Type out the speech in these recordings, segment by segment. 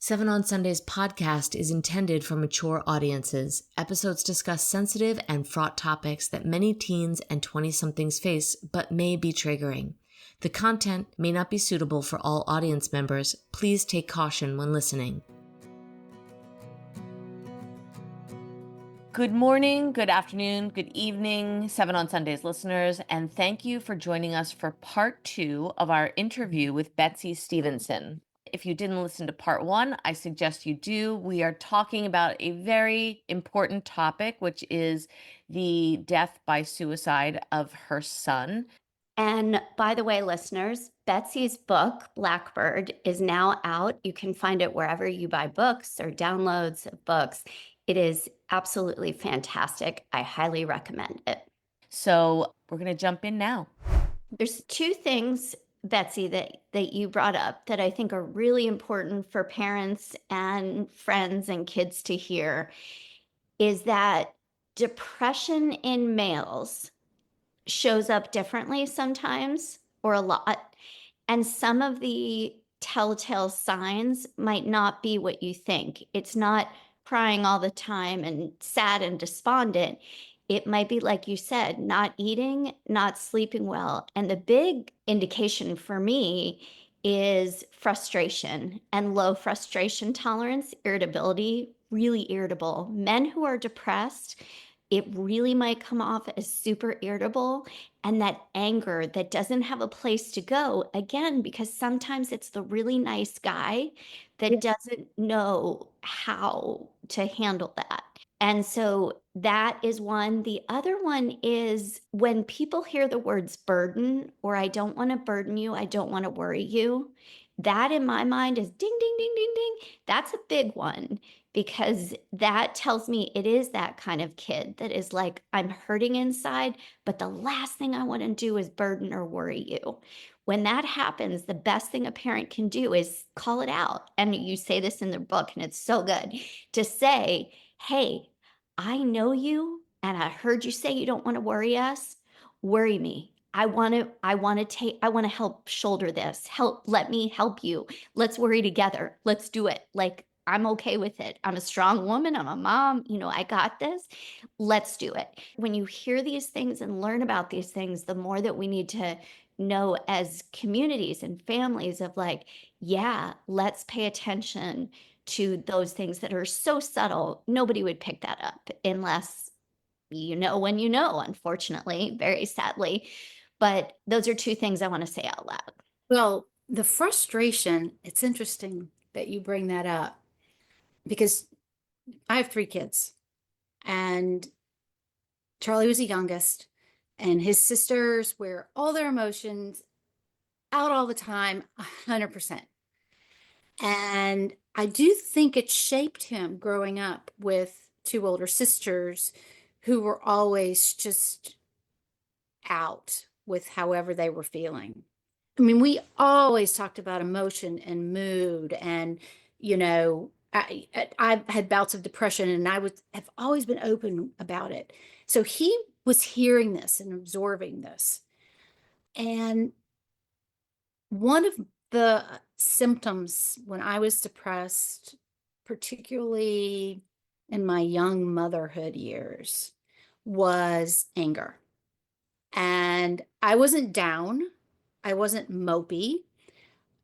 Seven on Sundays podcast is intended for mature audiences. Episodes discuss sensitive and fraught topics that many teens and 20-somethings face, but may be triggering. The content may not be suitable for all audience members. Please take caution when listening. Good morning, good afternoon, good evening, Seven on Sundays listeners, and thank you for joining us for part 2 of our interview with Betsy Stephenson. If you didn't listen to part 1, I suggest you do. We are talking about a very important topic, which is the death by suicide of her son. And by the way, listeners, Betsy's book, Blackbird, is now out. You can find it wherever you buy books or downloads of books. It is absolutely fantastic. I highly recommend it. So we're going to jump in now. There's two things, Betsy, that you brought up that I think are really important for parents and friends and kids to hear, is that depression in males shows up differently sometimes, or a lot. And some of the telltale signs might not be what you think. It's not crying all the time and sad and despondent. It might be, like you said, not eating, not sleeping well. And the big indication for me is frustration and low frustration tolerance, irritability, really irritable. Men who are depressed, it really might come off as super irritable, and that anger that doesn't have a place to go, again, because sometimes it's the really nice guy that doesn't know how to handle that. And so that is one. The other one is when people hear the words burden, or I don't want to burden you, I don't want to worry you. That in my mind is ding, ding, ding, ding, ding. That's a big one, because that tells me it is that kind of kid that is like, I'm hurting inside, but the last thing I want to do is burden or worry you. When that happens, the best thing a parent can do is call it out. And you say this in the book, and it's so good to say, hey, I know you, and I heard you say you don't want to worry us. Worry me. I want to help shoulder this. Let me help you. Let's worry together. Let's do it. Like, I'm okay with it. I'm a strong woman. I'm a mom. I got this. Let's do it. When you hear these things and learn about these things, the more that we need to know as communities and families of like, yeah, let's pay attention to those things that are so subtle. Nobody would pick that up unless when unfortunately, very sadly. But those are two things I want to say out loud. Well, the frustration, it's interesting that you bring that up, because I have 3 kids, and Charlie was the youngest, and his sisters wear all their emotions out all the time, 100%. And I do think it shaped him growing up with 2 older sisters who were always just out with however they were feeling. I mean, we always talked about emotion and mood, and I've had bouts of depression, and have always been open about it. So he was hearing this and absorbing this. And one of the symptoms when I was depressed, particularly in my young motherhood years, was anger. And I wasn't down. I wasn't mopey.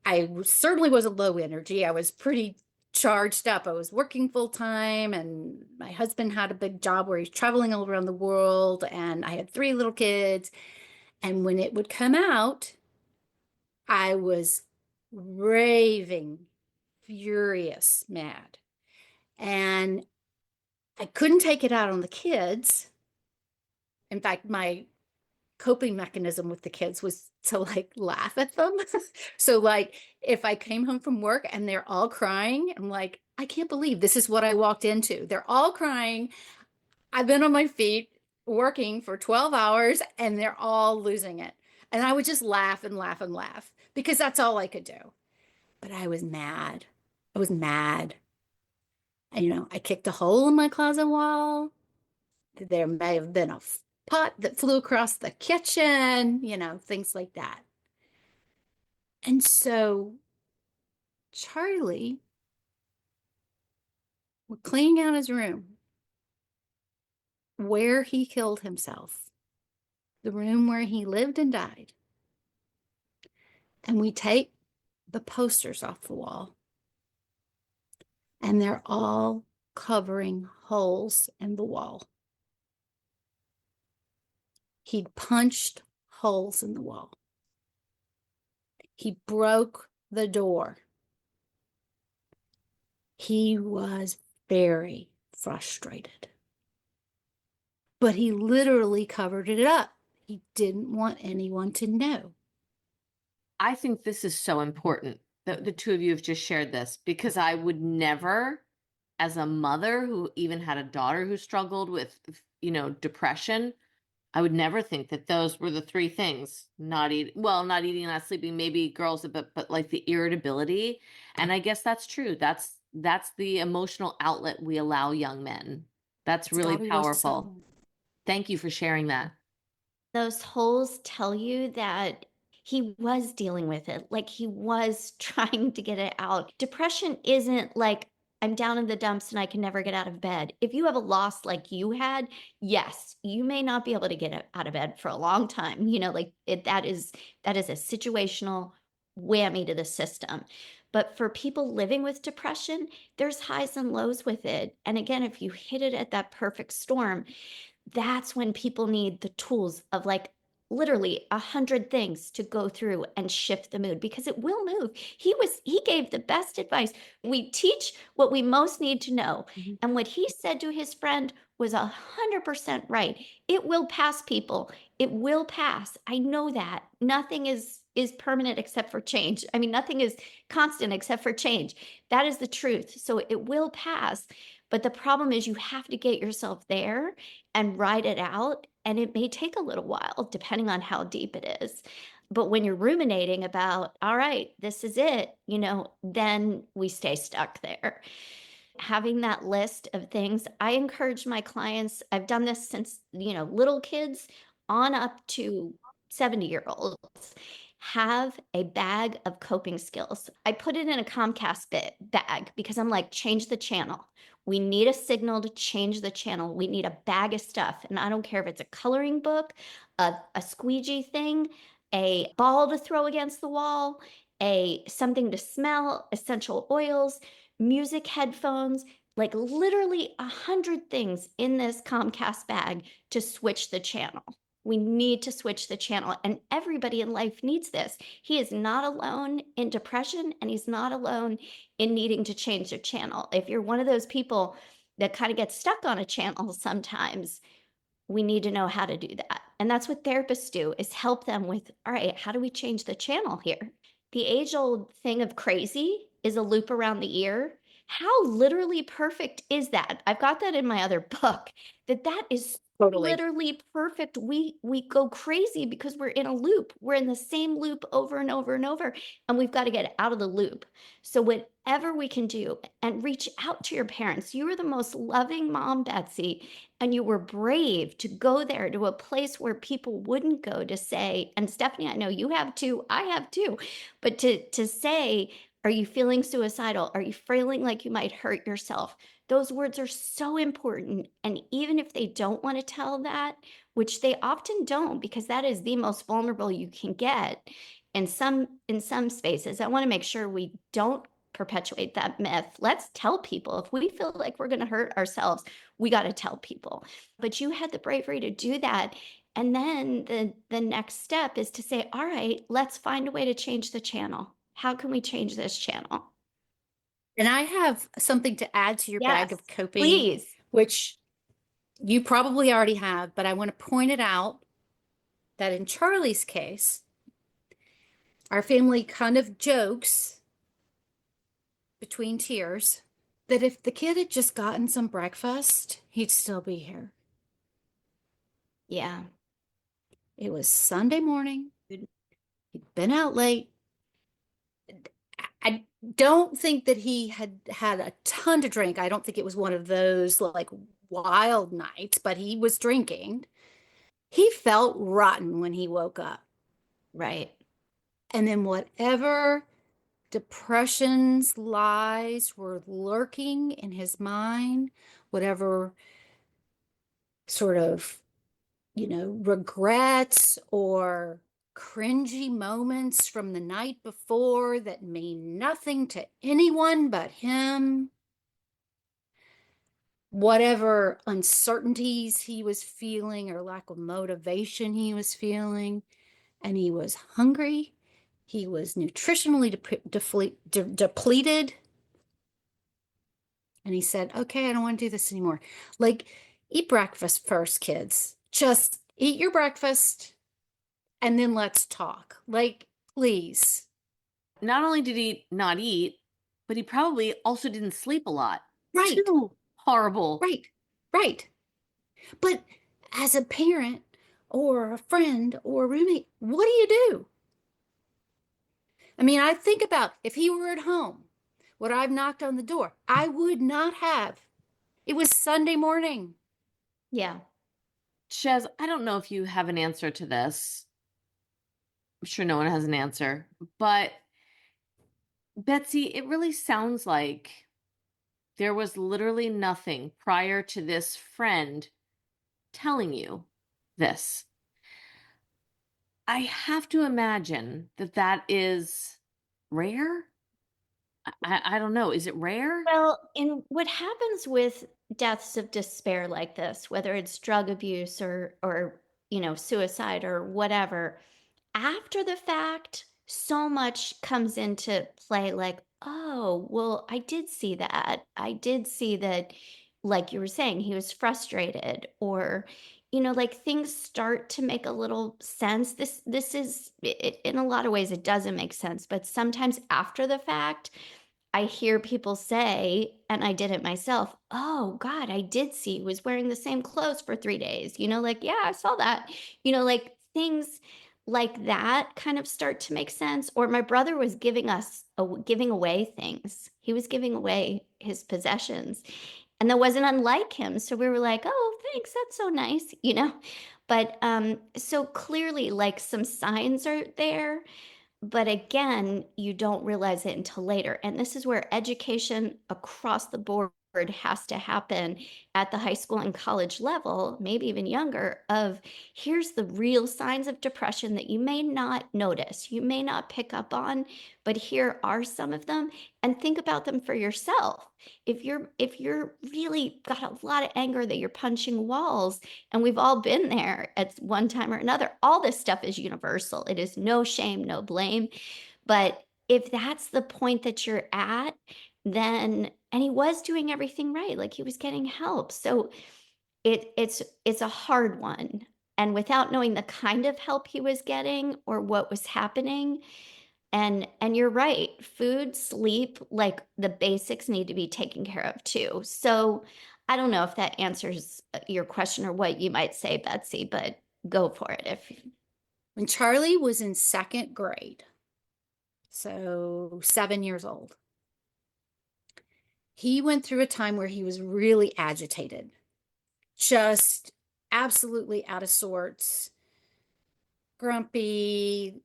I certainly wasn't low energy. I was pretty charged up. I was working full time, and my husband had a big job where he's traveling all around the world, and I had 3 little kids. And when it would come out, I was raving, furious, mad. And I couldn't take it out on the kids. In fact, my coping mechanism with the kids was to laugh at them. So if I came home from work and they're all crying, I'm like, I can't believe this is what I walked into. They're all crying. I've been on my feet working for 12 hours and they're all losing it. And I would just laugh and laugh and laugh, because that's all I could do. But I was mad. I was mad. And, I kicked a hole in my closet wall. There may have been a pot that flew across the kitchen, things like that. And so Charlie We're cleaning out his room where he killed himself, the room where he lived and died. And we take the posters off the wall, and they're all covering holes in the wall. He'd punched holes in the wall. He broke the door. He was very frustrated. But he literally covered it up. He didn't want anyone to know. I think this is so important that the two of you have just shared this, because I would never, as a mother who even had a daughter who struggled with, depression, I would never think that those were the three things. Not eating, not sleeping, maybe girls, but like the irritability. And I guess that's true. That's the emotional outlet we allow young men. That's really powerful. Thank you for sharing that. Those holes tell you that he was dealing with it, like he was trying to get it out. Depression isn't like, I'm down in the dumps and I can never get out of bed. If you have a loss like you had, yes, you may not be able to get out of bed for a long time. That is a situational whammy to the system. But for people living with depression, there's highs and lows with it. And again, if you hit it at that perfect storm, that's when people need the tools of like literally 100 things to go through and shift the mood, because it will move. He gave the best advice. We teach what we most need to know. And what he said to his friend was 100% right. It will pass, people. It will pass. I know that. Nothing is permanent except for change. I mean, nothing is constant except for change. That is the truth. So it will pass. But the problem is you have to get yourself there and ride it out. And it may take a little while, depending on how deep it is. But when you're ruminating about, all right, this is it, then we stay stuck there. Having that list of things, I encourage my clients, I've done this since, little kids on up to 70-year-olds, have a bag of coping skills. I put it in a Comcast bag because I'm like, change the channel. We need a signal to change the channel. We need a bag of stuff. And I don't care if it's a coloring book, a squeegee thing, a ball to throw against the wall, something to smell, essential oils, music headphones, like literally 100 things in this Comcast bag to switch the channel. We need to switch the channel, and everybody in life needs this. He is not alone in depression, and he's not alone in needing to change the channel. If you're one of those people that kind of gets stuck on a channel sometimes, we need to know how to do that. And that's what therapists do, is help them with, all right, how do we change the channel here? The age-old thing of crazy is a loop around the ear. How literally perfect is that? I've got that in my other book, that is Totally. literally perfect. We go crazy because we're in a loop. We're in the same loop over and over and over, and we've got to get out of the loop. So whatever we can do, and reach out to your parents. You were the most loving mom, Betsy, and you were brave to go there, to a place where people wouldn't go, to say, and Stephanie, I know you have too, I have too, but to say, are you feeling suicidal? Are you feeling like you might hurt yourself? Those words are so important. And even if they don't want to tell that, which they often don't, because that is the most vulnerable you can get in some spaces, I want to make sure we don't perpetuate that myth. Let's tell people. If we feel like we're going to hurt ourselves, we got to tell people. But you had the bravery to do that. And then the next step is to say, all right, let's find a way to change the channel. How can we change this channel? And I have something to add to your bag of coping, please. Which you probably already have, but I want to point it out that in Charlie's case, our family kind of jokes between tears that if the kid had just gotten some breakfast, he'd still be here. Yeah. It was Sunday morning. He'd been out late. I don't think that he had had a ton to drink. I don't think it was one of those like wild nights, but he was drinking. He felt rotten when he woke up. Right. And then whatever depression's lies were lurking in his mind, whatever sort of, regrets or cringy moments from the night before that mean nothing to anyone but him, whatever uncertainties he was feeling or lack of motivation he was feeling, and he was hungry. He was nutritionally depleted. And he said, okay, I don't want to do this anymore. Like, eat breakfast first, kids. Just eat your breakfast and then let's talk. Like, please. Not only did he not eat, but he probably also didn't sleep a lot. Right. Too horrible. Right. But as a parent or a friend or a roommate, what do you do? I mean, I think about if he were at home, would I have knocked on the door? I would not have. It was Sunday morning. Yeah. Chez, I don't know if you have an answer to this. I'm sure no one has an answer, but Betsy, it really sounds like there was literally nothing prior to this friend telling you this. I have to imagine that that is rare. I don't know. Is it rare? Well, and what happens with deaths of despair like this, whether it's drug abuse or suicide or whatever, after the fact, so much comes into play like, oh, well, I did see that. I did see that, like you were saying, he was frustrated, or like things start to make a little sense. This is in a lot of ways it doesn't make sense, but sometimes after the fact I hear people say, and I did it myself, oh God, I did see he was wearing the same clothes for 3 days. Like, yeah, I saw that. Like things like that kind of start to make sense. Or my brother was giving away things. He was giving away his possessions. And that wasn't unlike him. So we were like, oh, thanks, that's so nice. But so clearly like some signs are there. But again, you don't realize it until later. And this is where education across the board has to happen at the high school and college level, maybe even younger, of here's the real signs of depression that you may not notice, you may not pick up on, but here are some of them, and think about them for yourself. If you're really got a lot of anger that you're punching walls, and we've all been there at one time or another, all this stuff is universal. It is no shame, no blame. But if that's the point that you're at, then, and he was doing everything right, like he was getting help. So it's a hard one. And without knowing the kind of help he was getting or what was happening, and you're right, food, sleep, like the basics need to be taken care of too. So I don't know if that answers your question or what you might say, Betsy, but go for it. When Charlie was in second grade, so 7 years old, he went through a time where he was really agitated, just absolutely out of sorts, grumpy,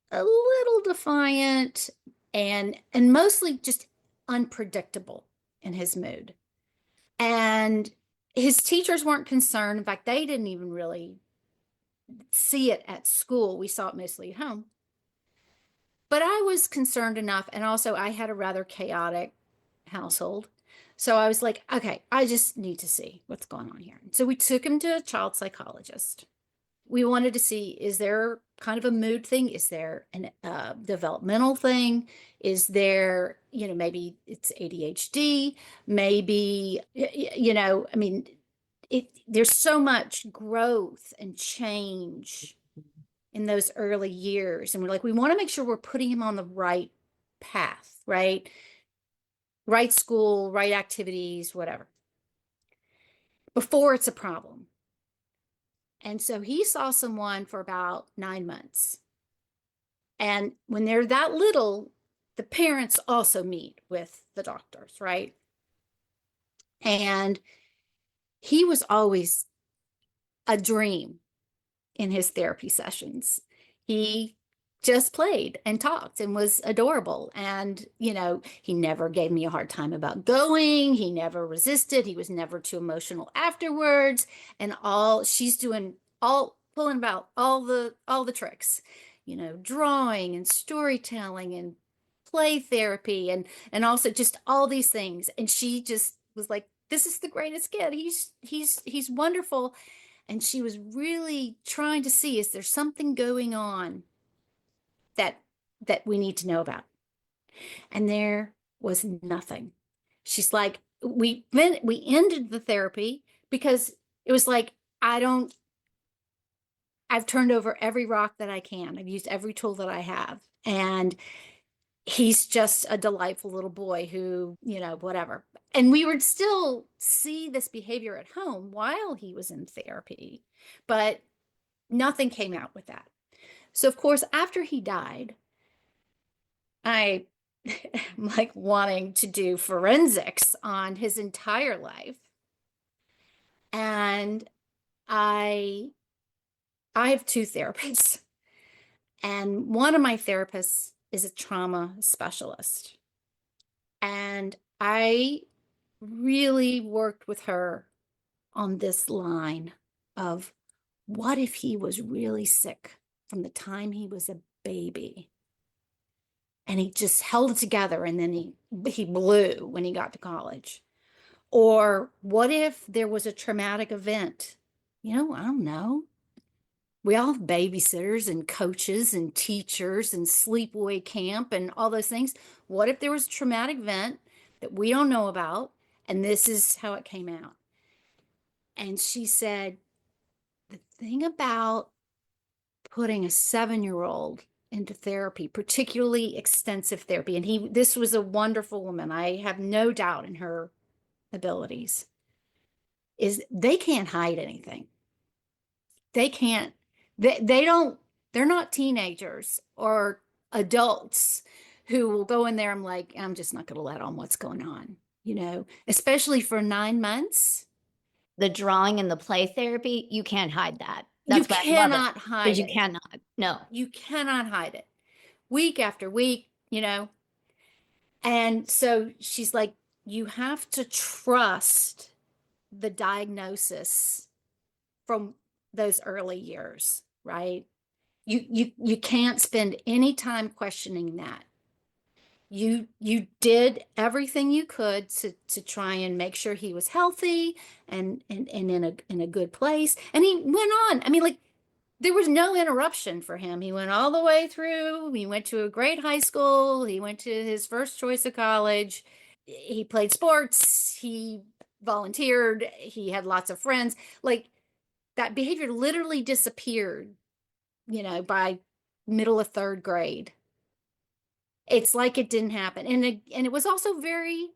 a little defiant, and mostly just unpredictable in his mood. And his teachers weren't concerned. In fact, they didn't even really see it at school. We saw it mostly at home. But I was concerned enough, and also I had a rather chaotic household. So I was like, okay, I just need to see what's going on here. So we took him to a child psychologist. We wanted to see, is there kind of a mood thing? Is there a developmental thing? Is there, maybe it's ADHD, maybe, I mean, there's so much growth and change in those early years. And we're like, we want to make sure we're putting him on the right path, right? Right school, right activities, whatever, before it's a problem. And so he saw someone for about 9 months. And when they're that little, the parents also meet with the doctors, right? And he was always a dream in his therapy sessions. He just played and talked and was adorable. And, he never gave me a hard time about going. He never resisted. He was never too emotional afterwards. And she's doing pulling about all the tricks, drawing and storytelling and play therapy and also just all these things. And she just was like, this is the greatest kid. He's wonderful. And she was really trying to see, is there something going on that we need to know about? And there was nothing. She's like, we ended the therapy because it was like, I've turned over every rock that I can. I've used every tool that I have. And he's just a delightful little boy who, whatever. And we would still see this behavior at home while he was in therapy, but nothing came out with that. So, of course, after he died, I am like wanting to do forensics on his entire life. And I have two therapists. And one of my therapists is a trauma specialist. And I really worked with her on this line of, what if he was really sick from the time he was a baby? And he just held it together, and then he blew when he got to college. Or what if there was a traumatic event? I don't know. We all have babysitters and coaches and teachers and sleepaway camp and all those things. What if there was a traumatic event that we don't know about, and this is how it came out? And she said, the thing about putting a 7-year-old into therapy, particularly extensive therapy, and this was a wonderful woman, I have no doubt in her abilities, is they can't hide anything. They can't, they don't, they're not teenagers or adults who will go in there and like, I'm just not going to let on what's going on, especially for 9 months. The drawing and the play therapy, you can't hide that. You That's why I love it, cannot hide because you it. cannot. No. You cannot hide it. Week after week, And so she's like, you have to trust the diagnosis from those early years, right? You can't spend any time questioning that. You did everything you could to try and make sure he was healthy and in a good place. And he went on. I mean, like, there was no interruption for him. He went all the way through. He went to a great high school. He went to his first choice of college. He played sports. He volunteered. He had lots of friends. Like, that behavior literally disappeared, by middle of 3rd grade. It's like it didn't happen. And it was also very,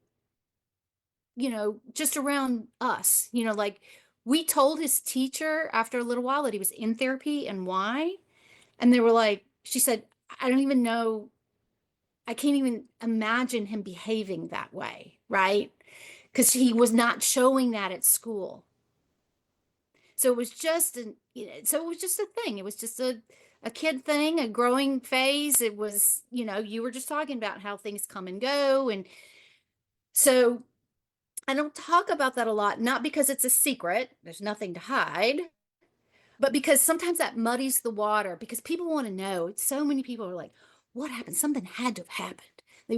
just around us, like, we told his teacher after a little while that he was in therapy and why. And they were like, she said, I don't even know. I can't even imagine him behaving that way. Right. Because he was not showing that at school. So it was just a thing. It was just a kid thing, a growing phase. It was, you were just talking about how things come and go. And so I don't talk about that a lot, not because it's a secret, there's nothing to hide, but because sometimes that muddies the water, because people want to know. So many people are like, what happened? Something had to have happened. They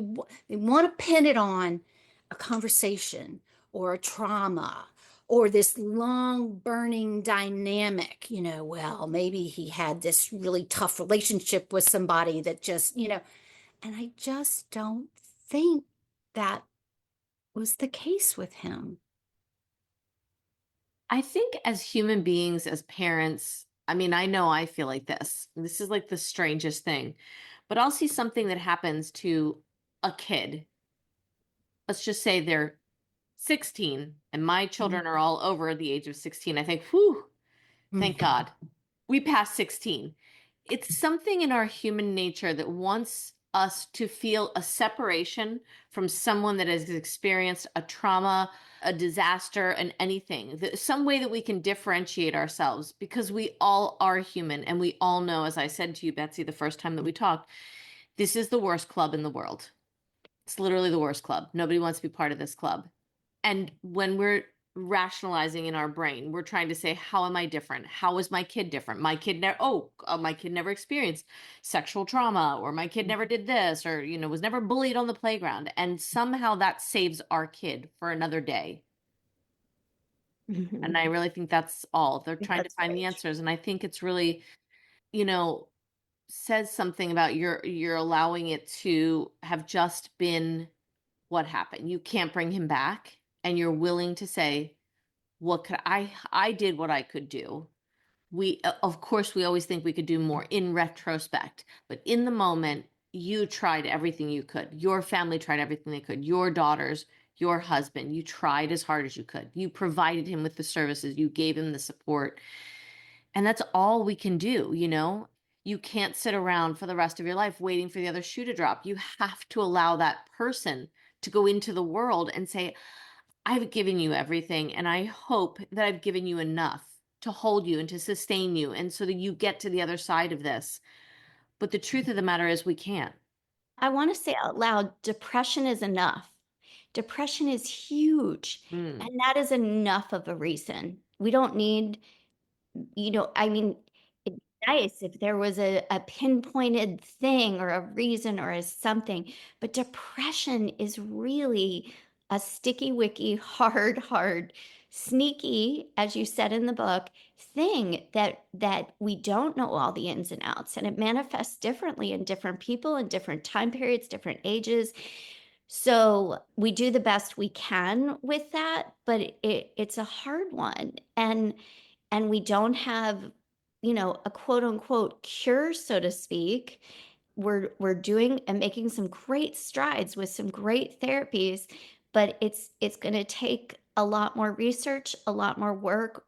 want to pin it on a conversation or a trauma or this long burning dynamic, well, maybe he had this really tough relationship with somebody that just, and I just don't think that was the case with him. I think as human beings, as parents, I mean, I know I feel like this. This is like the strangest thing, but I'll see something that happens to a kid. Let's just say they're 16 and my children are all over the age of 16. I think, whew, thank God we passed 16. It's something in our human nature that once us to feel a separation from someone that has experienced a trauma, a disaster, and anything. Some way that we can differentiate ourselves, because we all are human, and we all know, as I said to you, Betsy, the first time that we talked, this is the worst club in the world. It's literally the worst club. Nobody wants to be part of this club. And when we're rationalizing in our brain, we're trying to say, how am I different? How is my kid different? My kid my kid never experienced sexual trauma, or my kid never did this, or, was never bullied on the playground. And somehow that saves our kid for another day. And I really think that's all. They're trying to find the answers. And I think it's really, says something about you're allowing it to have just been what happened. You can't bring him back, and you're willing to say, what could I did what I could do. Of course, we always think we could do more in retrospect, but in the moment, you tried everything you could. Your family tried everything they could. Your daughters, your husband, you tried as hard as you could. You provided him with the services. You gave him the support. And that's all we can do, You can't sit around for the rest of your life waiting for the other shoe to drop. You have to allow that person to go into the world and say, I've given you everything, and I hope that I've given you enough to hold you and to sustain you, and so that you get to the other side of this. But the truth of the matter is, we can't. I want to say out loud, depression is enough. Depression is huge. Mm. And that is enough of a reason. We don't need, I mean, it'd be nice if there was a pinpointed thing or a reason or a something, but depression is really a sticky wicky, hard, sneaky, as you said in the book, thing that we don't know all the ins and outs, and it manifests differently in different people in different time periods, different ages. So we do the best we can with that, but it's a hard one. And we don't have, a quote unquote cure, so to speak. We're doing and making some great strides with some great therapies, but it's going to take a lot more research, a lot more work.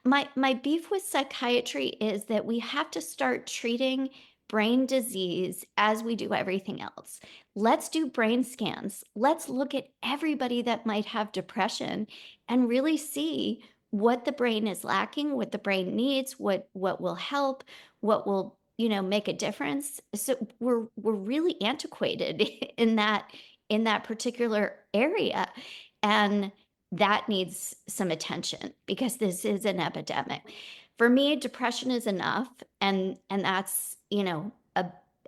My beef with psychiatry is that we have to start treating brain disease as we do everything else. Let's do brain scans. Let's look at everybody that might have depression and really see what the brain is lacking, what the brain needs, what will help, what will, make a difference. So we're really antiquated in that particular area. And that needs some attention because this is an epidemic. For me, depression is enough, and that's,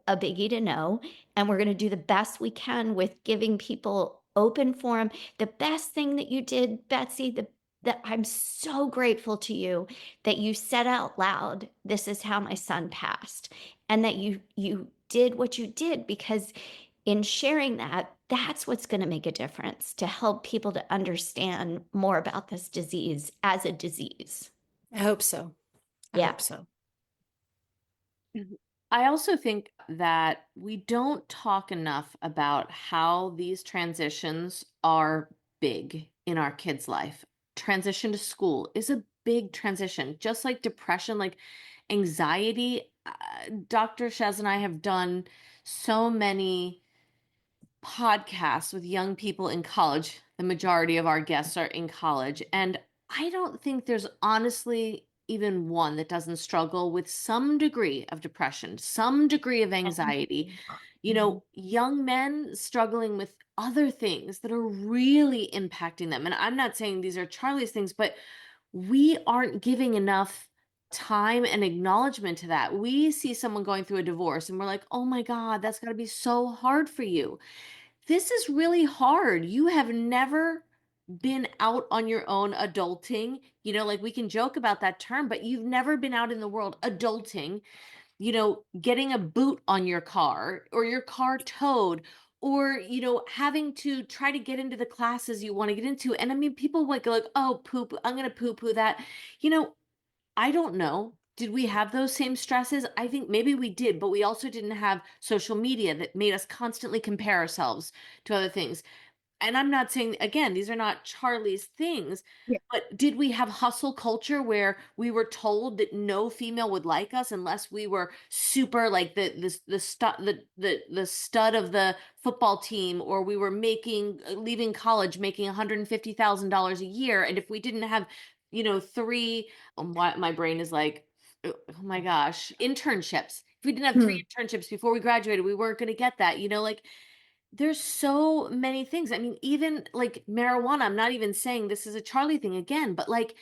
a biggie to know. And we're going to do the best we can with giving people open forum. The best thing that you did, Betsy, that I'm so grateful to you that you said out loud, this is how my son passed, and that you did what you did, because in sharing that, that's what's going to make a difference to help people to understand more about this disease as a disease. I hope so. I Yeah. hope so. I also think that we don't talk enough about how these transitions are big in our kids' life. Transition to school is a big transition, just like depression, like anxiety. Dr. Chez and I have done so many podcasts with young people in college. The majority of our guests are in college. And I don't think there's honestly even one that doesn't struggle with some degree of depression, some degree of anxiety. Young men struggling with other things that are really impacting them. And I'm not saying these are Charlie's things, but we aren't giving enough time and acknowledgement to that. We see someone going through a divorce and we're like, oh my God, that's got to be so hard for you. This is really hard. You have never been out on your own adulting. Like, we can joke about that term, but you've never been out in the world adulting, getting a boot on your car or your car towed, or, having to try to get into the classes you want to get into. And I mean, people would go like, oh, poop, I'm going to poo-poo that. I don't know. Did we have those same stresses? I think maybe we did, but we also didn't have social media that made us constantly compare ourselves to other things. And I'm not saying, again, these are not Charlie's things, Yeah. but did we have hustle culture where we were told that no female would like us unless we were super like the stud of the football team, or we were making leaving college making $150,000 a year, and if we didn't have, three, my brain is like, oh my gosh, internships. If we didn't have three Mm, internships before we graduated, we weren't going to get that, like there's so many things. I mean, even like marijuana, I'm not even saying this is a Charlie thing again, but like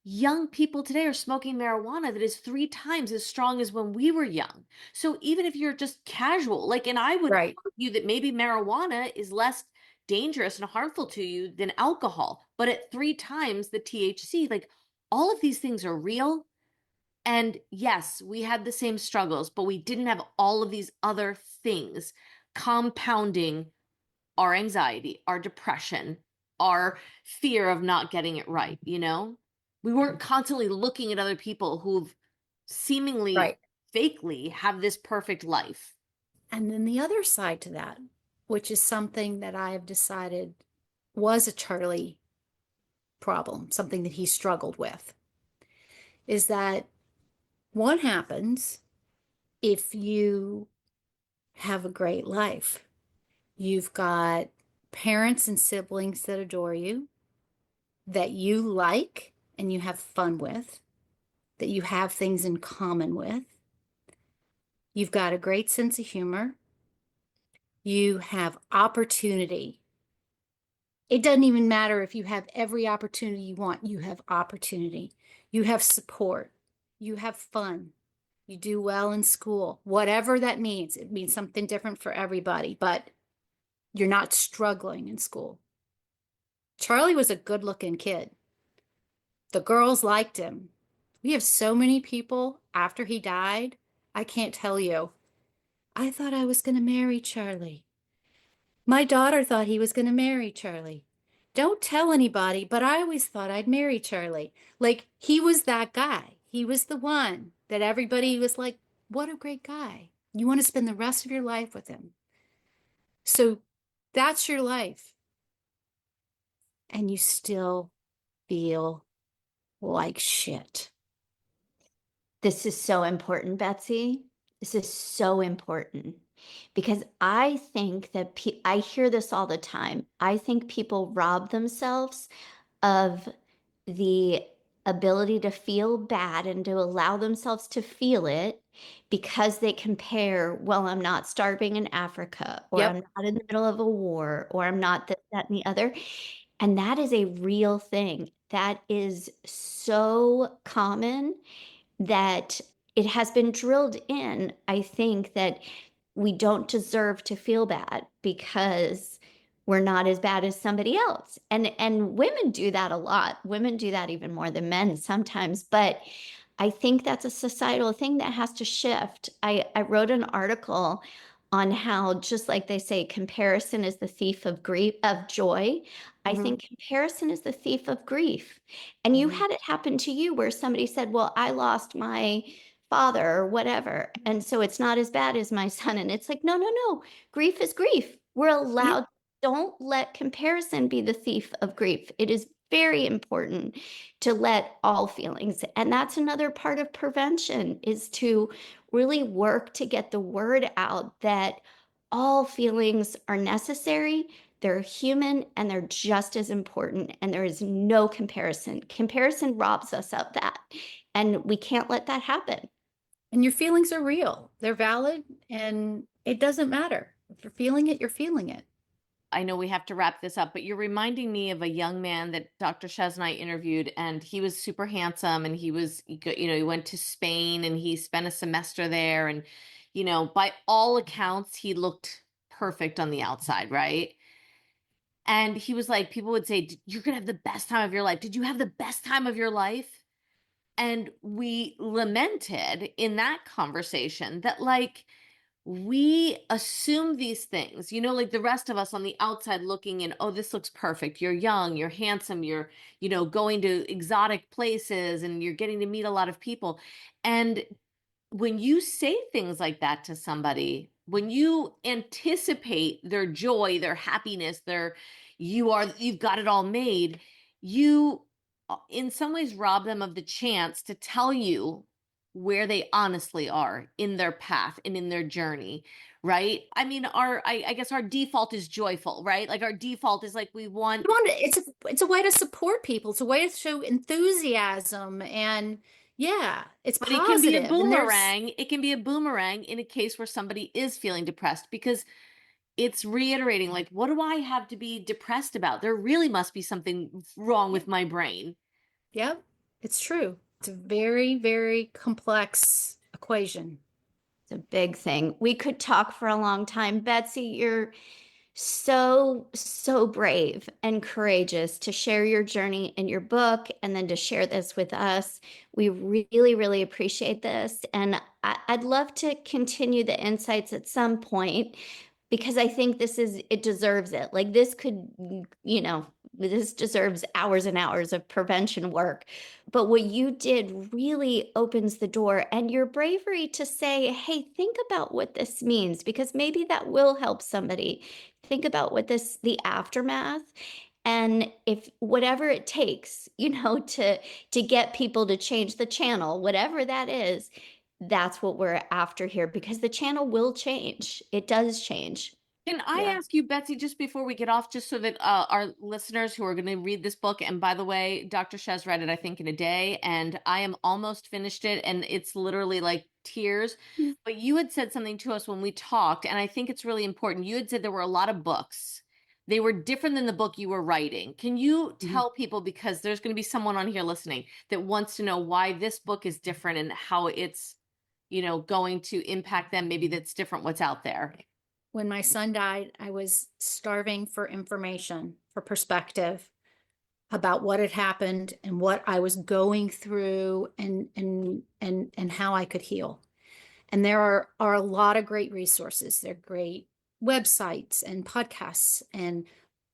young people today are smoking marijuana that is 3 times as strong as when we were young. So even if you're just casual, like, and I would right. argue that maybe marijuana is less dangerous and harmful to you than alcohol, but at 3 times the THC, like all of these things are real. And yes, we had the same struggles, but we didn't have all of these other things compounding our anxiety, our depression, our fear of not getting it right? We weren't constantly looking at other people who've seemingly Right. fakely have this perfect life. And then the other side to that, which is something that I have decided was a Charlie problem, something that he struggled with, is that what happens if you have a great life? You've got parents and siblings that adore you, that you like and you have fun with, that you have things in common with. You've got a great sense of humor. You have opportunity. It doesn't even matter if you have every opportunity you want, you have opportunity. You have support. You have fun. You do well in school, whatever that means. It means something different for everybody, but you're not struggling in school. Charlie was a good looking kid. The girls liked him. We have so many people after he died. I can't tell you. I thought I was going to marry Charlie. My daughter thought he was going to marry Charlie. Don't tell anybody, but I always thought I'd marry Charlie. Like, he was that guy. He was the one that everybody was like, what a great guy. You want to spend the rest of your life with him. So that's your life. And you still feel like shit. This is so important, Betsy. This is so important because I think that I hear this all the time. I think people rob themselves of the ability to feel bad and to allow themselves to feel it because they compare, well, I'm not starving in Africa, or Yep. I'm not in the middle of a war, or I'm not this, that, and the other. And that is a real thing. That is so common that it has been drilled in, I think, that we don't deserve to feel bad because we're not as bad as somebody else. And women do that a lot. Women do that even more than men sometimes, but I think that's a societal thing that has to shift. I wrote an article on how, just like they say, comparison is the thief of grief, of joy. I Mhm. think comparison is the thief of grief. And you Mhm. had it happen to you where somebody said, well, I lost my father or whatever. And so it's not as bad as my son. And it's like, no, no, no. Grief is grief. We're Yeah. allowed, don't let comparison be the thief of grief. It is very important to let all feelings. And that's another part of prevention, is to really work to get the word out that all feelings are necessary. They're human and they're just as important. And there is no comparison. Comparison robs us of that. And we can't let that happen. And your feelings are real. They're valid and it doesn't matter. If you're feeling it, you're feeling it. I know we have to wrap this up, but you're reminding me of a young man that Dr. Chez and I interviewed, and he was super handsome, and he went to Spain and he spent a semester there, and by all accounts, he looked perfect on the outside, right? And he was like, people would say, you're gonna have the best time of your life. Did you have the best time of your life? And we lamented in that conversation that, like, we assume these things, like the rest of us on the outside looking in, oh, this looks perfect. You're young, you're handsome, you're, going to exotic places and you're getting to meet a lot of people. And when you say things like that to somebody, when you anticipate their joy, their happiness, their, you've got it all made, you in some ways rob them of the chance to tell you where they honestly are in their path and in their journey, right? I mean, I guess our default is joyful, right? Like our default is like we want. You want it's a way to support people. It's a way to show enthusiasm, and yeah, it's But it can be a positive. And there's boomerang. It can be a boomerang in a case where somebody is feeling depressed, because it's reiterating, like, what do I have to be depressed about? There really must be something wrong with my brain. Yep, it's true. It's a very, very complex equation. It's a big thing. We could talk for a long time. Betsy, you're so, so brave and courageous to share your journey in your book and then to share this with us. We really, really appreciate this. And I'd love to continue the insights at some point because I think it deserves it. Like this could, this deserves hours and hours of prevention work. But what you did really opens the door, and your bravery to say, hey, think about what this means, because maybe that will help somebody. Think about what the aftermath, and if whatever it takes, to get people to change the channel, whatever that is, that's what we're after here, because the channel will change. It does change. Can I Yeah. ask you, Betsy, just before we get off, just so that our listeners who are going to read this book, and by the way, Dr. Chez read it, I think, in a day, and I am almost finished it, and it's literally like tears. Mm. But you had said something to us when we talked, and I think it's really important. You had said there were a lot of books. They were different than the book you were writing. Can you tell people, because there's going to be someone on here listening that wants to know why this book is different and how it's, going to impact them, maybe that's different what's out there? When my son died, I was starving for information, for perspective about what had happened and what I was going through, and how I could heal. And there are a lot of great resources. There are great websites and podcasts and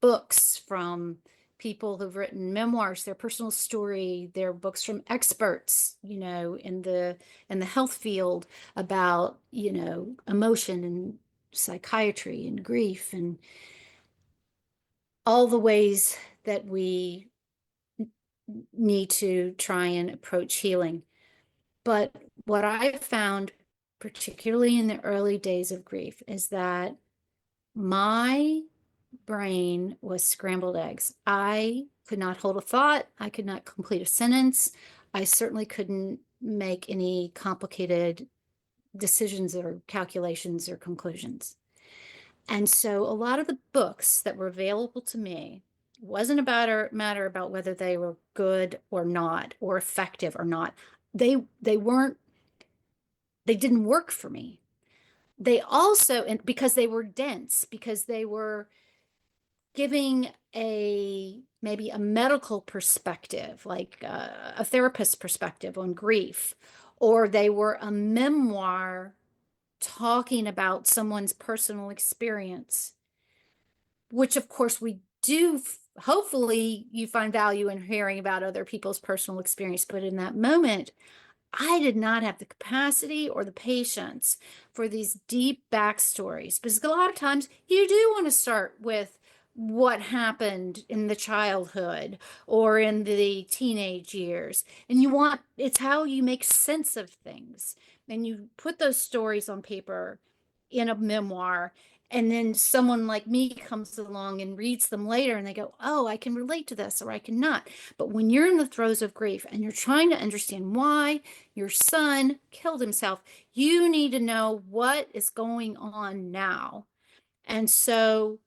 books from people who've written memoirs, their personal story, their books from experts, in the health field about, emotion and psychiatry and grief and all the ways that we need to try and approach healing. But what I found, particularly in the early days of grief, is that my brain was scrambled eggs. I could not hold a thought. I could not complete a sentence. I certainly couldn't make any complicated decisions or calculations or conclusions. And so a lot of the books that were available to me wasn't about a matter about whether they were good or not, or effective or not. They didn't work for me. They also, and because they were dense, because they were giving maybe a medical perspective, like a therapist perspective on grief, or they were a memoir talking about someone's personal experience, which of course we do. Hopefully you find value in hearing about other people's personal experience, but in that moment, I did not have the capacity or the patience for these deep backstories, because a lot of times you do want to start with what happened in the childhood or in the teenage years. And it's how you make sense of things. And you put those stories on paper in a memoir, and then someone like me comes along and reads them later and they go, oh, I can relate to this, or I cannot. But when you're in the throes of grief and you're trying to understand why your son killed himself, you need to know what is going on now. And so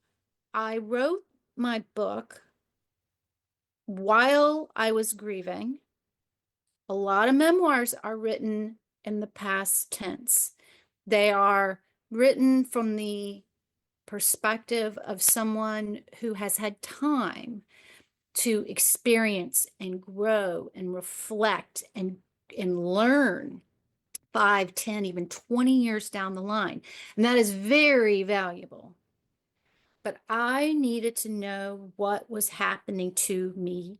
I wrote my book while I was grieving. A lot of memoirs are written in the past tense. They are written from the perspective of someone who has had time to experience and grow and reflect and learn 5, 10, even 20 years down the line. And that is very valuable. But I needed to know what was happening to me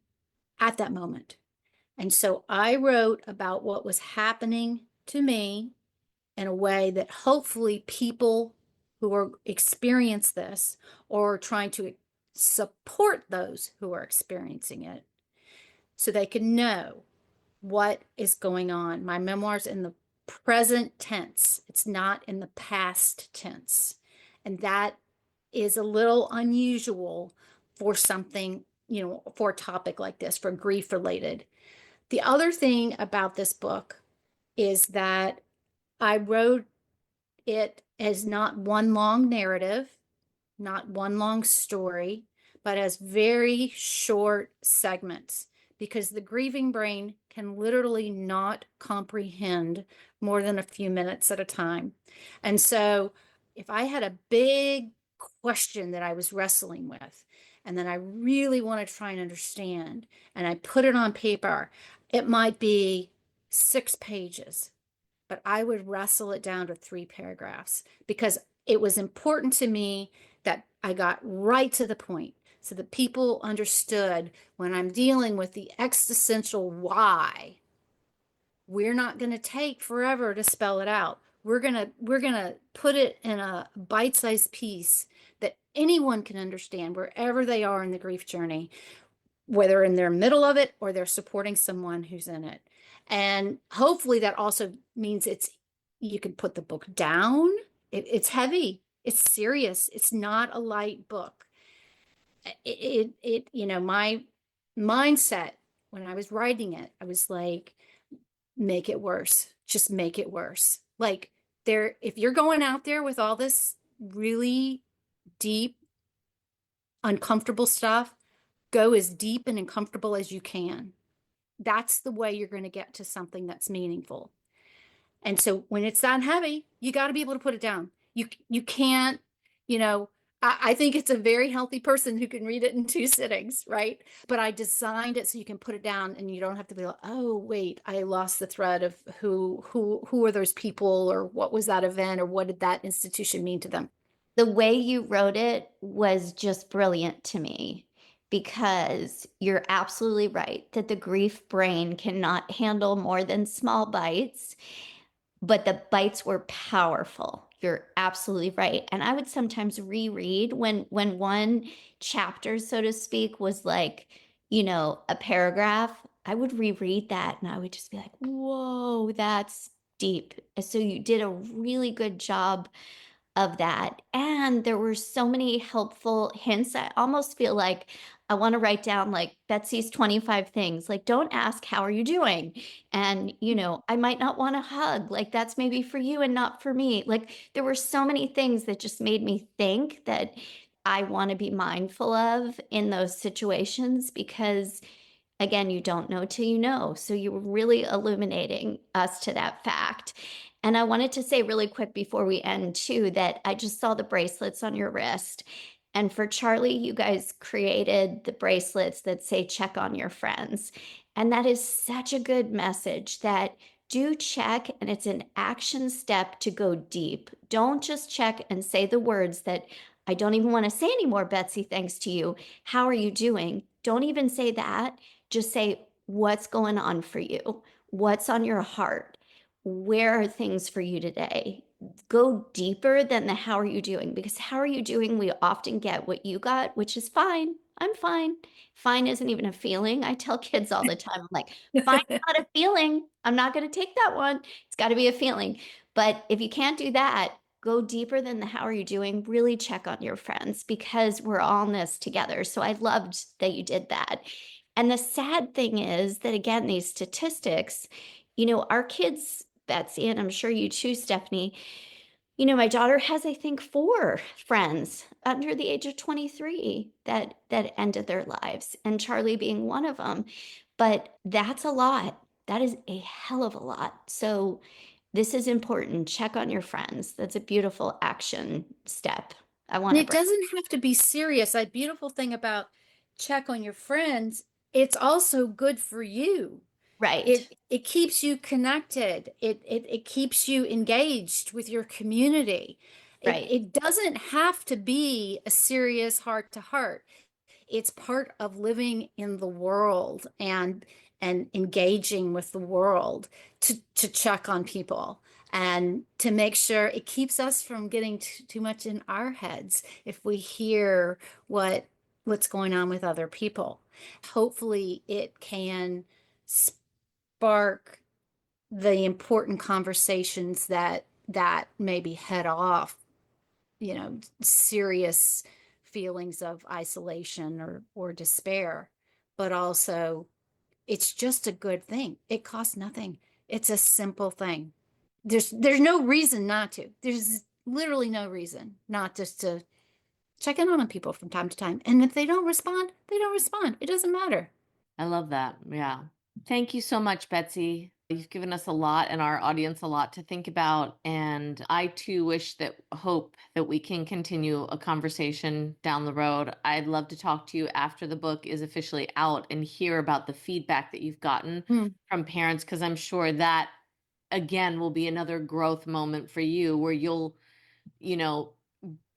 at that moment. And so I wrote about what was happening to me in a way that hopefully people who are experience this or trying to support those who are experiencing it so they can know what is going on. My memoir's in the present tense. It's not in the past tense. And that is a little unusual for something, for a topic like this, for grief related. The other thing about this book is that I wrote it as not one long narrative, not one long story, but as very short segments, because the grieving brain can literally not comprehend more than a few minutes at a time. And so if I had a big question that I was wrestling with, and then I really want to try and understand, and I put it on paper, it might be 6 pages, but I would wrestle it down to 3 paragraphs because it was important to me that I got right to the point so that people understood when I'm dealing with the existential why. We're not going to take forever to spell it out. We're going to put it in a bite-sized piece that anyone can understand wherever they are in the grief journey, whether in their middle of it or they're supporting someone who's in it. And hopefully that also means you can put the book down. It's heavy. It's serious. It's not a light book. My mindset when I was writing it, I was like, make it worse. Just make it worse. Like if you're going out there with all this really deep, uncomfortable stuff, go as deep and uncomfortable as you can. That's the way you're going to get to something that's meaningful. And so when it's that heavy, you got to be able to put it down. You can't, I think it's a very healthy person who can read it in 2 sittings, right? But I designed it so you can put it down and you don't have to be like, oh, wait, I lost the thread of who are those people, or what was that event, or what did that institution mean to them? The way you wrote it was just brilliant to me, because you're absolutely right that the grief brain cannot handle more than small bites, but the bites were powerful. You're absolutely right. And I would sometimes reread when one chapter, so to speak, was like, a paragraph. I would reread that and I would just be like, whoa, that's deep. So you did a really good job of that. And there were so many helpful hints. I almost feel like I want to write down like Betsy's 25 things. Like, don't ask, how are you doing? And, I might not want a hug. Like, that's maybe for you and not for me. Like, there were so many things that just made me think that I want to be mindful of in those situations, because again, you don't know till you know. So you were really illuminating us to that fact. And I wanted to say really quick before we end too, that I just saw the bracelets on your wrist. And for Charlie, you guys created the bracelets that say check on your friends. And that is such a good message, that do check, and it's an action step to go deep. Don't just check and say the words that I don't even want to say anymore, Betsy, thanks to you. How are you doing? Don't even say that. Just say, what's going on for you? What's on your heart? Where are things for you today? Go deeper than the how are you doing, because how are you doing? We often get what you got, which is fine. I'm fine. Fine isn't even a feeling. I tell kids all the time, I'm like, fine is not a feeling. I'm not going to take that one. It's got to be a feeling. But if you can't do that, go deeper than the how are you doing. Really check on your friends, because we're all in this together. So I loved that you did that. And the sad thing is that, again, these statistics, our kids, Betsy, and I'm sure you too, Stephanie, my daughter has, I think, 4 friends under the age of 23 that ended their lives, and Charlie being one of them. But that's a lot. That is a hell of a lot. So this is important. Check on your friends. That's a beautiful action step. I want And to it doesn't have to be serious. That beautiful thing about check on your friends, it's also good for you. right. It keeps you connected. It keeps you engaged with your community. Right. It doesn't have to be a serious heart to heart. It's part of living in the world and engaging with the world to check on people and to make sure it keeps us from getting too much in our heads if we hear what what's going on with other people. Hopefully it can spark the important conversations that maybe head off, serious feelings of isolation or despair. But also, it's just a good thing. It costs nothing. It's a simple thing. There's no reason not to. There's literally no reason not just to check in on people from time to time. And if they don't respond, they don't respond. It doesn't matter. I love that. Yeah. Thank you so much, Betsy. You've given us a lot and our audience a lot to think about. And I too hope that we can continue a conversation down the road. I'd love to talk to you after the book is officially out and hear about the feedback that you've gotten from parents, because I'm sure that, again, will be another growth moment for you where you'll,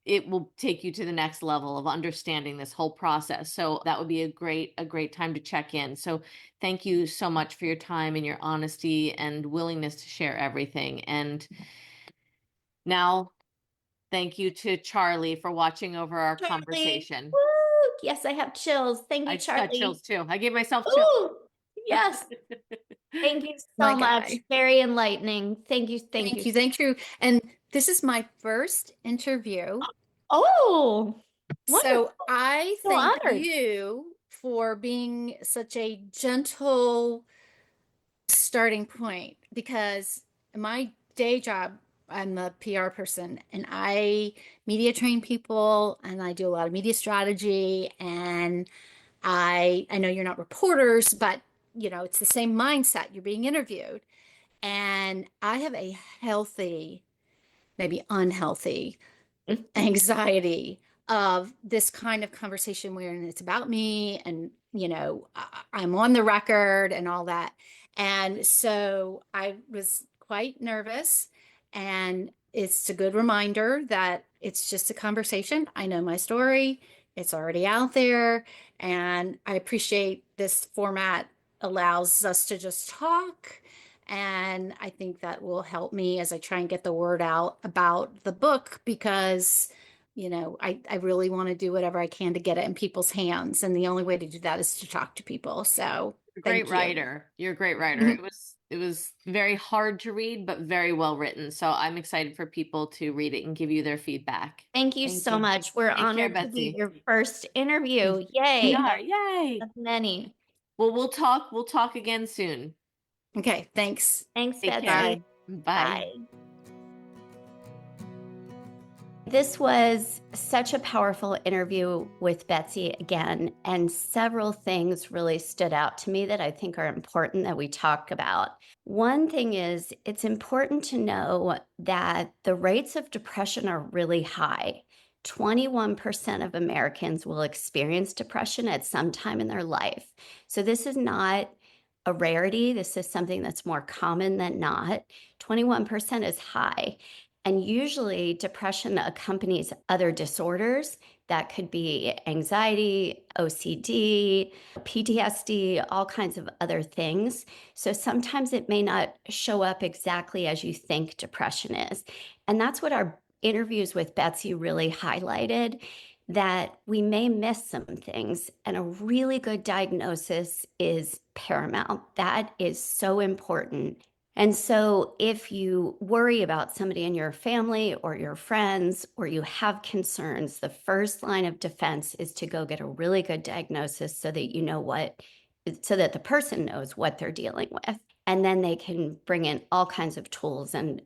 it will take you to the next level of understanding this whole process. So that would be a great time to check in. So thank you so much for your time and your honesty and willingness to share everything. And now, thank you to Charlie for watching over our conversation. Woo! Yes, I have chills. Thank you, I just got Charlie. chills too. I gave myself chills. Ooh, yes. Thank you My so much. guy. Very enlightening. Thank you. Thank you. And this is my first interview. Oh, So wonderful. I So thank honored. you for being such a gentle starting point, because my day job, I'm a PR person and I media train people and I do a lot of media strategy. And I know you're not reporters, but it's the same mindset. You're being interviewed. And I have a healthy, maybe unhealthy anxiety of this kind of conversation where it's about me and I'm on the record and all that. And so I was quite nervous, and it's a good reminder that it's just a conversation. I know my story, it's already out there, and I appreciate this format allows us to just talk. And I think that will help me as I try and get the word out about the book, because, I really want to do whatever I can to get it in people's hands. And the only way to do that is to talk to people. So Great writer. You're a great writer. It was very hard to read, but very well written. So I'm excited for people to read it and give you their feedback. Thank you so much. We're honored to be your first interview. Yay. Yay. Of many. Well, we'll talk again soon. Okay, thanks. Thanks, Take Betsy. care. Bye. This was such a powerful interview with Betsy again, and several things really stood out to me that I think are important that we talk about. One thing is, it's important to know that the rates of depression are really high. 21% of Americans will experience depression at some time in their life. So this is not a rarity. This is something that's more common than not. 21% is high. And usually depression accompanies other disorders. That could be anxiety, OCD, PTSD, all kinds of other things. So sometimes it may not show up exactly as you think depression is. And that's what our interviews with Betsy really highlighted, that we may miss some things, and a really good diagnosis is paramount. That is so important. And so if you worry about somebody in your family or your friends, or you have concerns, the first line of defense is to go get a really good diagnosis so that so that the person knows what they're dealing with. And then they can bring in all kinds of tools and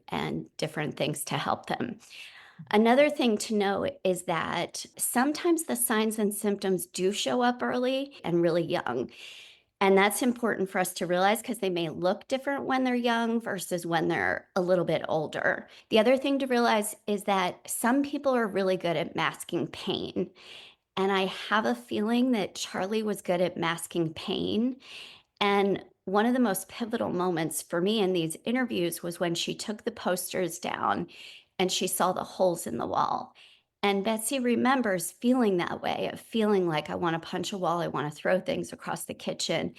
different things to help them. Another thing to know is that sometimes the signs and symptoms do show up early and really young. And that's important for us to realize, because they may look different when they're young versus when they're a little bit older. The other thing to realize is that some people are really good at masking pain. And I have a feeling that Charlie was good at masking pain. And one of the most pivotal moments for me in these interviews was when she took the posters down and she saw the holes in the wall. And Betsy remembers feeling that way, of feeling like, I want to punch a wall, I want to throw things across the kitchen.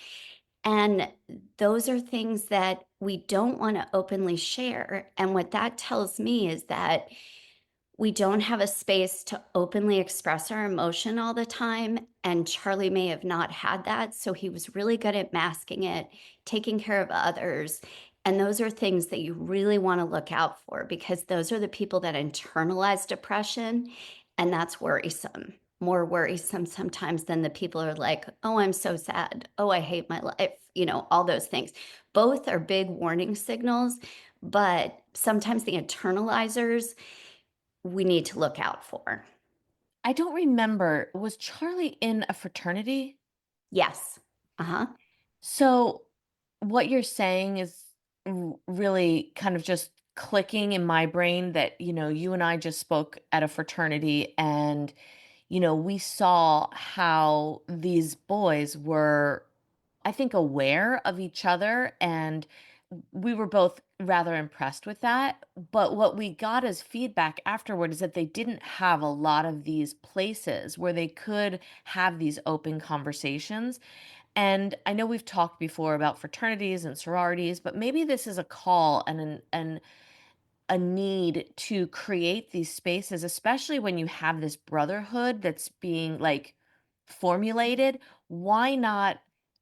And those are things that we don't want to openly share. And what that tells me is that we don't have a space to openly express our emotion all the time. And Charlie may have not had that. So he was really good at masking it, taking care of others. And those are things that you really want to look out for because those are the people that internalize depression. And that's worrisome, more worrisome sometimes than the people who are like, oh, I'm so sad. Oh, I hate my life. All those things. Both are big warning signals, but sometimes the internalizers we need to look out for. I don't remember. Was Charlie in a fraternity? Yes. Uh-huh. So what you're saying is really kind of just clicking in my brain that, you and I just spoke at a fraternity and, we saw how these boys were, I think, aware of each other, and we were both rather impressed with that. But what we got as feedback afterward is that they didn't have a lot of these places where they could have these open conversations. And I know we've talked before about fraternities and sororities, but maybe this is a call and a need to create these spaces, especially when you have this brotherhood that's being like formulated. Why not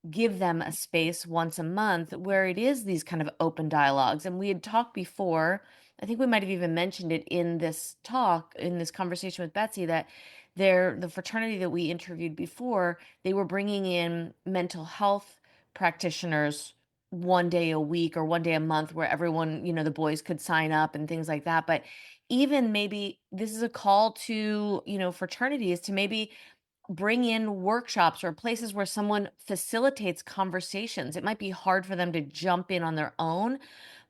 give them a space once a month where it is these kind of open dialogues? And we had talked before, I think we might have even mentioned it in this talk, in this conversation with Betsy, that the fraternity that we interviewed before, they were bringing in mental health practitioners one day a week or one day a month where everyone, the boys could sign up and things like that. But even maybe this is a call to, fraternities to maybe bring in workshops or places where someone facilitates conversations. It might be hard for them to jump in on their own,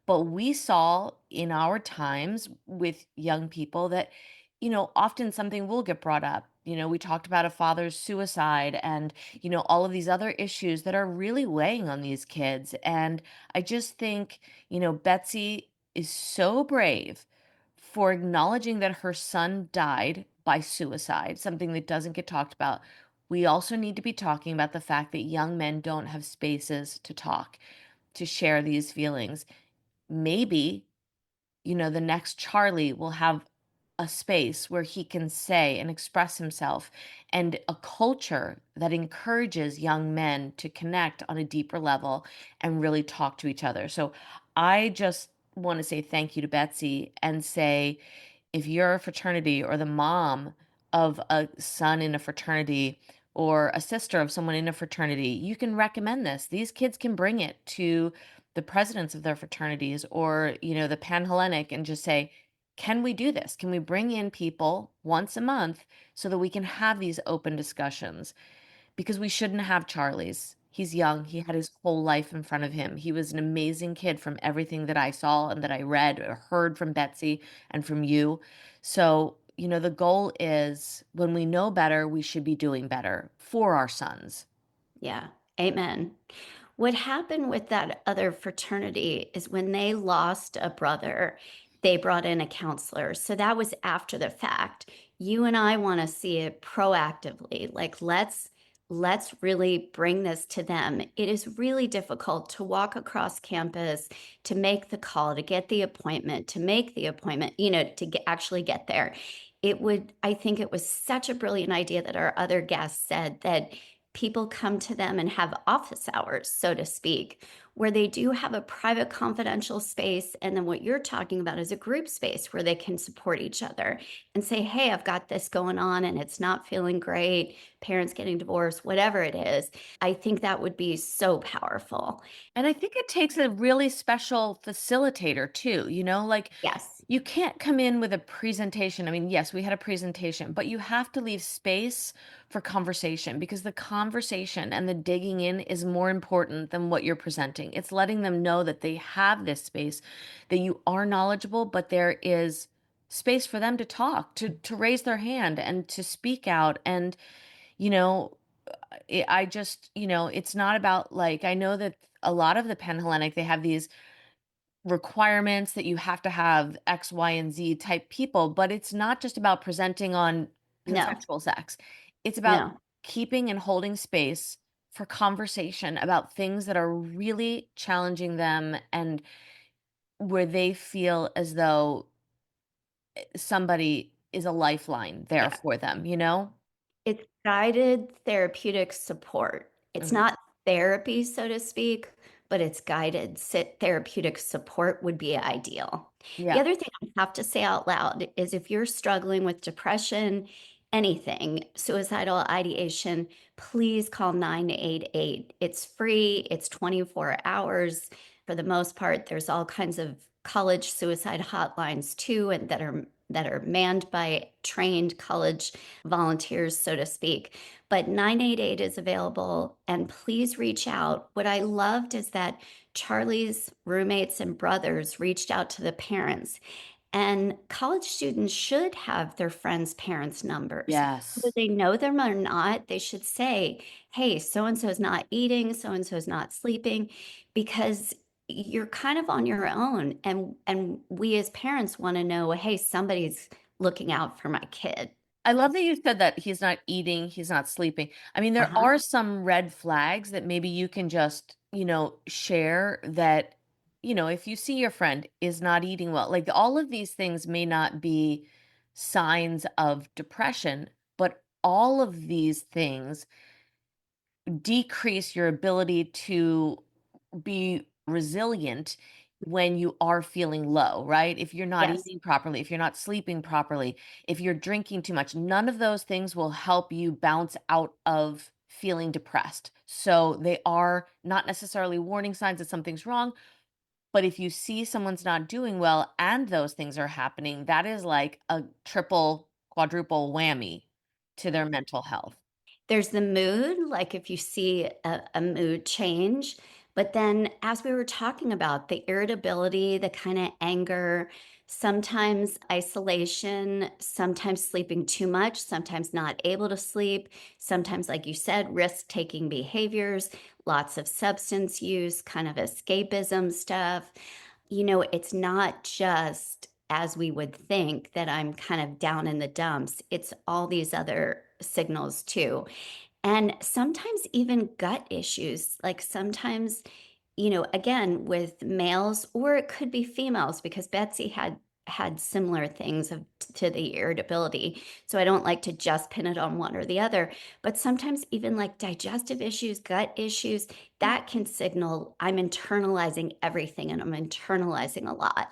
but we saw in our times with young people that, often something will get brought up. We talked about a father's suicide and, all of these other issues that are really weighing on these kids. And I just think, Betsy is so brave for acknowledging that her son died by suicide, something that doesn't get talked about. We also need to be talking about the fact that young men don't have spaces to talk, to share these feelings. Maybe, the next Charlie will have a space where he can say and express himself, and a culture that encourages young men to connect on a deeper level and really talk to each other. So I just want to say thank you to Betsy and say, if you're a fraternity or the mom of a son in a fraternity or a sister of someone in a fraternity, you can recommend this. These kids can bring it to the presidents of their fraternities or, the Panhellenic and just say, can we do this? Can we bring in people once a month so that we can have these open discussions? Because we shouldn't have Charlie's. He's young. He had his whole life in front of him. He was an amazing kid from everything that I saw and that I read or heard from Betsy and from you. So, the goal is when we know better, we should be doing better for our sons. Yeah. Amen. What happened with that other fraternity is when they lost a brother, they brought in a counselor. So that was after the fact. You and I want to see it proactively. Like let's really bring this to them. It is really difficult to walk across campus, to make the call, to get the appointment, to make the appointment, actually get there. I think it was such a brilliant idea that our other guests said that people come to them and have office hours, so to speak, where they do have a private confidential space. And then what you're talking about is a group space where they can support each other and say, hey, I've got this going on and it's not feeling great, parents getting divorced, whatever it is. I think that would be so powerful. And I think it takes a really special facilitator too, like Yes. you can't come in with a presentation. I mean, yes, we had a presentation, but you have to leave space for conversation because the conversation and the digging in is more important than what you're presenting. It's letting them know that they have this space, that you are knowledgeable, but there is space for them to talk, to raise their hand and to speak out. And, you know, I just, it's not about like, I know that a lot of the Panhellenic, they have these requirements that you have to have X, Y, and Z type people, but it's not just about presenting on No, consensual sex. It's about no. keeping and holding space for conversation about things that are really challenging them and where they feel as though somebody is a lifeline there Yeah. for them, you know? It's guided therapeutic support. It's Mhm. not therapy, so to speak, but it's guided therapeutic support would be ideal. The Yeah. other thing I have to say out loud is if you're struggling with depression, anything, suicidal ideation, please call 988. It's free, it's 24 hours. For the most part, there's all kinds of college suicide hotlines too, and that are manned by trained college volunteers, so to speak. But 988 is available, and please reach out. What I loved is that Charlie's roommates and brothers reached out to the parents, and college students should have their friends' parents' numbers. Whether Yes. they know them or not, they should say, hey, so and so is not eating, so and so is not sleeping, because you're kind of on your own. And we as parents want to know, hey, somebody's looking out for my kid. I love that you said that he's not eating, he's not sleeping. I mean, there Uh-huh. are some red flags that maybe you can just, share that, if you see your friend is not eating well, like all of these things may not be signs of depression, but all of these things decrease your ability to be resilient when you are feeling low, right? If you're not Yes. eating properly, if you're not sleeping properly, if you're drinking too much, none of those things will help you bounce out of feeling depressed. So they are not necessarily warning signs that something's wrong, but if you see someone's not doing well and those things are happening, that is like a triple, quadruple whammy to their mental health. There's the mood, like if you see a mood change. But then, as we were talking about, the irritability, the kind of anger, sometimes isolation, sometimes sleeping too much, sometimes not able to sleep, sometimes, like you said, risk taking behaviors, lots of substance use, kind of escapism stuff. It's not just as we would think that I'm kind of down in the dumps. It's all these other signals too. And sometimes even gut issues, like sometimes, again, with males, or it could be females, because Betsy had similar things to the irritability. So I don't like to just pin it on one or the other, but sometimes even like digestive issues, gut issues, that can signal I'm internalizing everything and I'm internalizing a lot.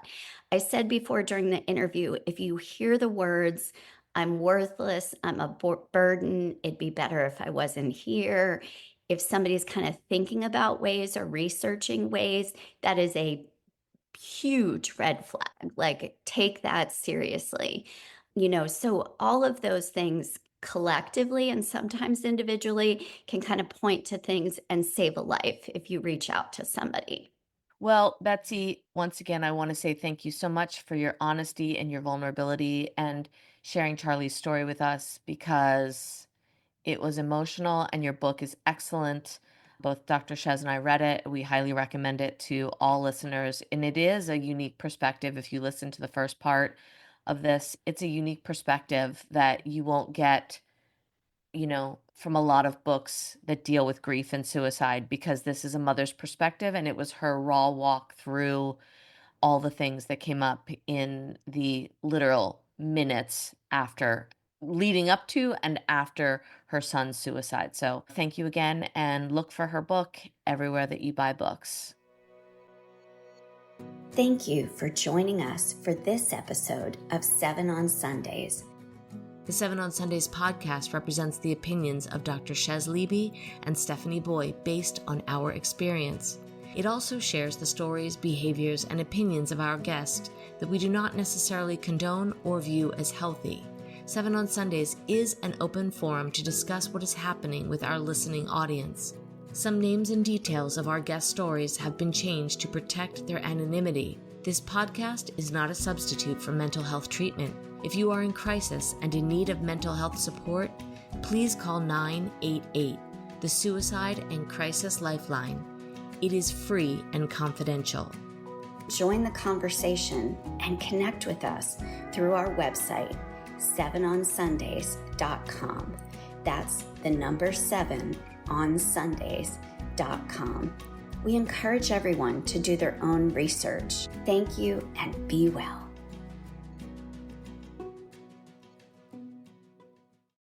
I said before during the interview, if you hear the words, I'm worthless, I'm a burden, it'd be better if I wasn't here. If somebody's kind of thinking about ways or researching ways, that is a huge red flag. Like, take that seriously. So all of those things collectively and sometimes individually can kind of point to things and save a life if you reach out to somebody. Well, Betsy, once again, I want to say thank you so much for your honesty and your vulnerability and sharing Charlie's story with us because it was emotional and your book is excellent. Both Dr. Chez and I read it. We highly recommend it to all listeners. And it is a unique perspective. If you listen to the first part of this, it's a unique perspective that you won't get from a lot of books that deal with grief and suicide because this is a mother's perspective and it was her raw walk through all the things that came up in the literal minutes after leading up to and after her son's suicide. So thank you again and look for her book everywhere that you buy books. Thank you for joining us for this episode of 7 on Sundays. The 7 on Sundays podcast represents the opinions of Dr. Chez Leeby and Stephanie Boye based on our experience. It also shares the stories, behaviors, and opinions of our guests that we do not necessarily condone or view as healthy. 7 on Sundays is an open forum to discuss what is happening with our listening audience. Some names and details of our guest stories have been changed to protect their anonymity. This podcast is not a substitute for mental health treatment. If you are in crisis and in need of mental health support, please call 988, the Suicide and Crisis Lifeline. It is free and confidential. Join the conversation and connect with us through our website, 7onsundays.com. That's the number 7 on Sundays.com. We encourage everyone to do their own research. Thank you and be well.